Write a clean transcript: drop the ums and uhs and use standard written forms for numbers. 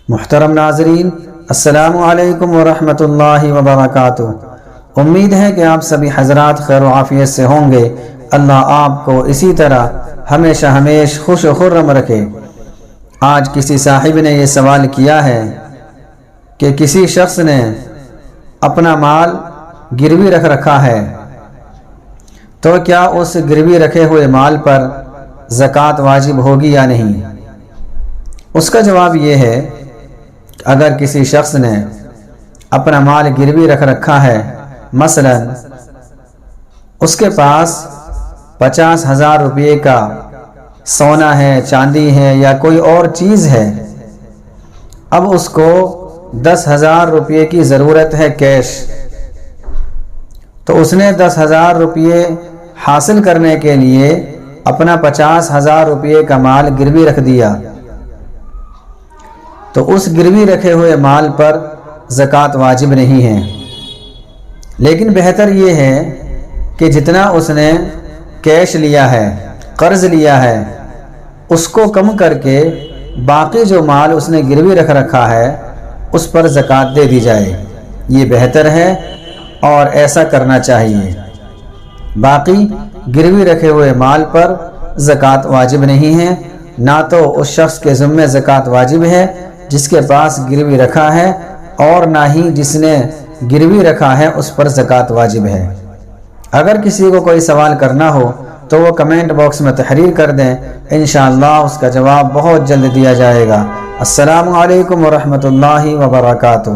محترم ناظرین، السلام علیکم ورحمۃ اللہ وبرکاتہ۔ امید ہے کہ آپ سبھی حضرات خیر و عافیت سے ہوں گے۔ اللہ آپ کو اسی طرح ہمیشہ خوش و خرم رکھے۔ آج کسی صاحب نے یہ سوال کیا ہے کہ کسی شخص نے اپنا مال گروی رکھ رکھا ہے، تو کیا اس گروی رکھے ہوئے مال پر زکوٰۃ واجب ہوگی یا نہیں؟ اس کا جواب یہ ہے کہ اگر کسی شخص نے اپنا مال گروی رکھ رکھا ہے، مثلا اس کے پاس 50,000 روپے کا سونا ہے، چاندی ہے یا کوئی اور چیز ہے، اب اس کو 10,000 روپے کی ضرورت ہے کیش، تو اس نے 10,000 روپے حاصل کرنے کے لیے اپنا 50,000 روپے کا مال گروی رکھ دیا، تو اس گروی رکھے ہوئے مال پر زکوٰۃ واجب نہیں ہے۔ لیکن بہتر یہ ہے کہ جتنا اس نے کیش لیا ہے، قرض لیا ہے، اس کو کم کر کے باقی جو مال اس نے گروی رکھ رکھا ہے اس پر زکوٰۃ دے دی جائے، یہ بہتر ہے اور ایسا کرنا چاہیے۔ باقی گروی رکھے ہوئے مال پر زکوٰۃ واجب نہیں ہے، نہ تو اس شخص کے ذمہ زکوٰۃ واجب ہے جس کے پاس گروی رکھا ہے، اور نہ ہی جس نے گروی رکھا ہے اس پر زکوٰۃ واجب ہے۔ اگر کسی کو کوئی سوال کرنا ہو تو وہ کمنٹ باکس میں تحریر کر دیں، انشاءاللہ اس کا جواب بہت جلد دیا جائے گا۔ السلام علیکم ورحمۃ اللہ وبرکاتہ۔